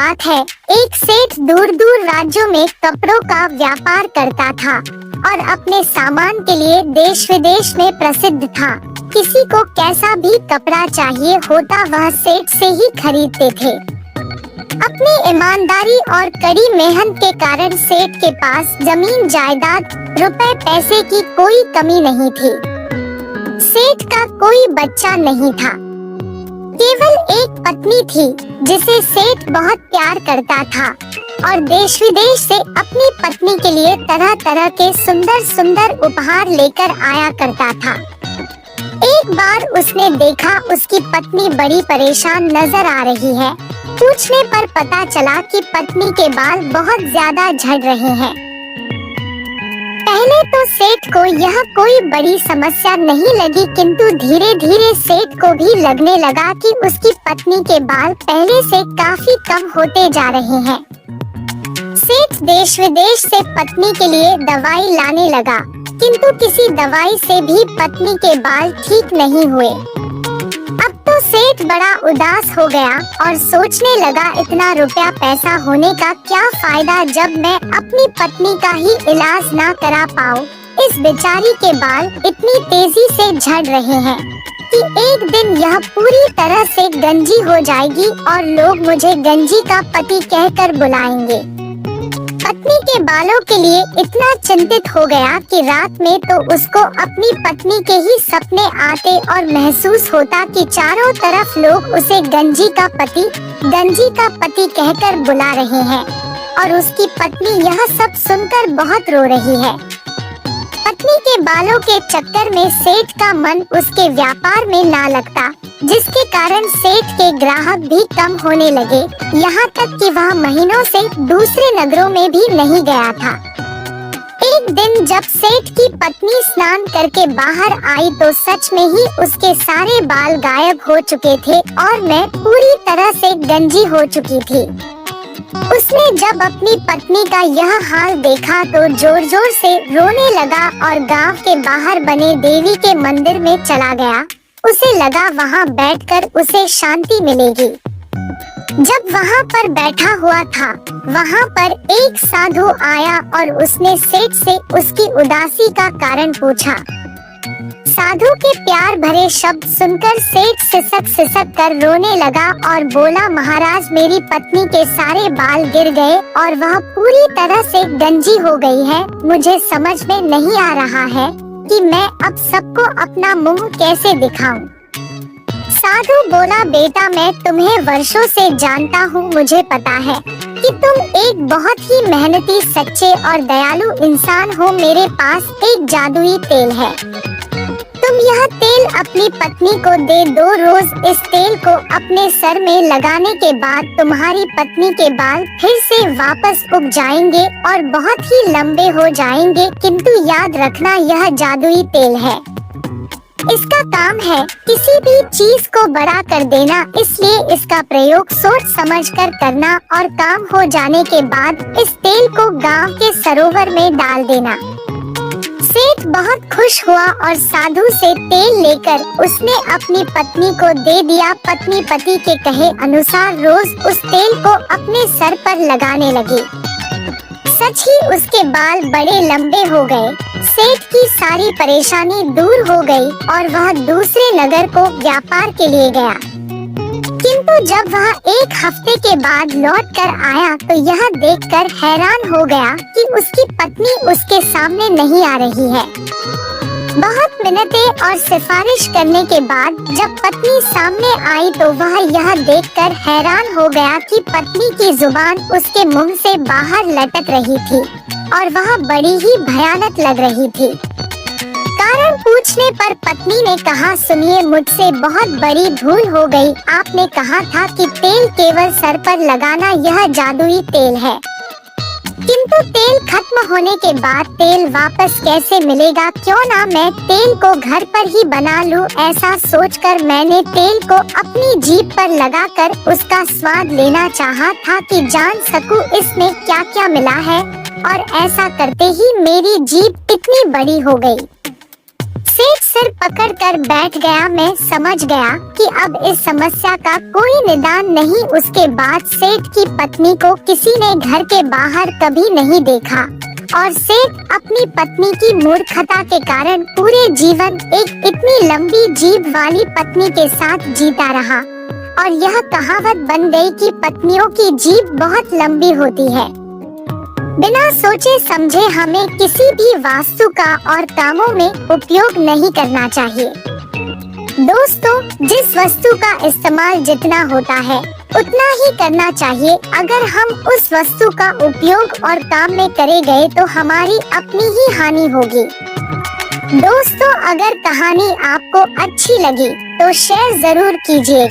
बात है, एक सेठ दूर दूर राज्यों में कपड़ों का व्यापार करता था और अपने सामान के लिए देश विदेश में प्रसिद्ध था। किसी को कैसा भी कपड़ा चाहिए होता वह सेठ से ही खरीदते थे। अपनी ईमानदारी और कड़ी मेहनत के कारण सेठ के पास जमीन जायदाद रुपए पैसे की कोई कमी नहीं थी। सेठ का कोई बच्चा नहीं था, केवल एक पत्नी थी जिसे सेठ बहुत प्यार करता था और देश विदेश से अपनी पत्नी के लिए तरह तरह के सुंदर सुंदर उपहार लेकर आया करता था। एक बार उसने देखा उसकी पत्नी बड़ी परेशान नजर आ रही है। पूछने पर पता चला कि पत्नी के बाल बहुत ज्यादा झड़ रहे हैं। पहले तो सेठ को यह कोई बड़ी समस्या नहीं लगी, किंतु धीरे धीरे सेठ को भी लगने लगा कि उसकी पत्नी के बाल पहले से काफी कम होते जा रहे हैं। सेठ देश विदेश से पत्नी के लिए दवाई लाने लगा, किंतु किसी दवाई से भी पत्नी के बाल ठीक नहीं हुए। अब तो सेठ बड़ा उदास हो गया और सोचने लगा, इतना रुपया पैसा होने का क्या फायदा जब मैं अपनी पत्नी का ही इलाज ना करा पाऊँ। इस बेचारी के बाल इतनी तेजी से झड़ रहे हैं कि एक दिन यह पूरी तरह से गंजी हो जाएगी और लोग मुझे गंजी का पति कहकर बुलाएंगे। पत्नी के बालों के लिए इतना चिंतित हो गया कि रात में तो उसको अपनी पत्नी के ही सपने आते और महसूस होता कि चारों तरफ लोग उसे गंजी का पति कहकर बुला रहे हैं और उसकी पत्नी यह सब सुनकर बहुत रो रही है। पत्नी के बालों के चक्कर में सेठ का मन उसके व्यापार में ना लगता, जिसके कारण सेठ के ग्राहक भी कम होने लगे, यहाँ तक कि वह महीनों से दूसरे नगरों में भी नहीं गया था। एक दिन जब सेठ की पत्नी स्नान करके बाहर आई तो सच में ही उसके सारे बाल गायब हो चुके थे और मैं पूरी तरह से गंजी हो चुकी थी। उसने जब अपनी पत्नी का यह हाल देखा तो जोर जोर से रोने लगा और गांव के बाहर बने देवी के मंदिर में चला गया। उसे लगा वहां बैठकर उसे शांति मिलेगी। जब वहां पर बैठा हुआ था, वहां पर एक साधु आया और उसने सेठ से उसकी उदासी का कारण पूछा। साधु के प्यार भरे शब्द सुनकर सेठ सिसक कर रोने लगा और बोला, महाराज मेरी पत्नी के सारे बाल गिर गए और वह पूरी तरह से गंजी हो गई है। मुझे समझ में नहीं आ रहा है कि मैं अब सबको अपना मुंह कैसे दिखाऊं। साधु बोला, बेटा मैं तुम्हें वर्षों से जानता हूँ, मुझे पता है कि तुम एक बहुत ही मेहनती, सच्चे और दयालु इंसान हो। मेरे पास एक जादुई तेल है, तुम यह तेल अपनी पत्नी को दे दो। रोज इस तेल को अपने सर में लगाने के बाद तुम्हारी पत्नी के बाल फिर से वापस उग जाएंगे और बहुत ही लंबे हो जाएंगे। किंतु याद रखना, यह जादुई तेल है, इसका काम है किसी भी चीज को बड़ा कर देना, इसलिए इसका प्रयोग सोच समझ कर करना और काम हो जाने के बाद इस तेल को गांव के सरोवर में डाल देना। सेठ बहुत खुश हुआ और साधु से तेल लेकर उसने अपनी पत्नी को दे दिया। पत्नी पति के कहे अनुसार रोज उस तेल को अपने सर पर लगाने लगी। सच ही उसके बाल बड़े लंबे हो गए। सेठ की सारी परेशानी दूर हो गई और वह दूसरे नगर को व्यापार के लिए गया। किंतु जब वह एक हफ्ते के बाद लौट कर आया तो यह देखकर हैरान हो गया कि उसकी पत्नी उसके सामने नहीं आ रही है। बहुत मिन्नतें और सिफारिश करने के बाद जब पत्नी सामने आई तो वह यह देखकर हैरान हो गया कि पत्नी की जुबान उसके मुंह से बाहर लटक रही थी और वह बड़ी ही भयानक लग रही थी। कारण पूछने पर पत्नी ने कहा, सुनिए मुझसे बहुत बड़ी भूल हो गई। आपने कहा था कि तेल केवल सर पर लगाना, यह जादुई तेल है, किंतु तेल खत्म होने के बाद तेल वापस कैसे मिलेगा? क्यों ना मैं तेल को घर पर ही बना लूं। ऐसा सोचकर मैंने तेल को अपनी जीभ पर लगाकर उसका स्वाद लेना चाहा था कि जान सकूं इसमें क्या क्या मिला है, और ऐसा करते ही मेरी जीभ इतनी बड़ी हो गई। सेठ सिर पकड़कर बैठ गया। मैं समझ गया कि अब इस समस्या का कोई निदान नहीं। उसके बाद सेठ की पत्नी को किसी ने घर के बाहर कभी नहीं देखा और सेठ अपनी पत्नी की मूर्खता के कारण पूरे जीवन एक इतनी लंबी जीभ वाली पत्नी के साथ जीता रहा और यह कहावत बन गई कि पत्नियों की जीभ बहुत लंबी होती है। बिना सोचे समझे हमें किसी भी वास्तु का और कामों में उपयोग नहीं करना चाहिए। दोस्तों, जिस वस्तु का इस्तेमाल जितना होता है उतना ही करना चाहिए। अगर हम उस वस्तु का उपयोग और काम में करे गए तो हमारी अपनी ही हानि होगी। दोस्तों, अगर कहानी आपको अच्छी लगी तो शेयर जरूर कीजिए।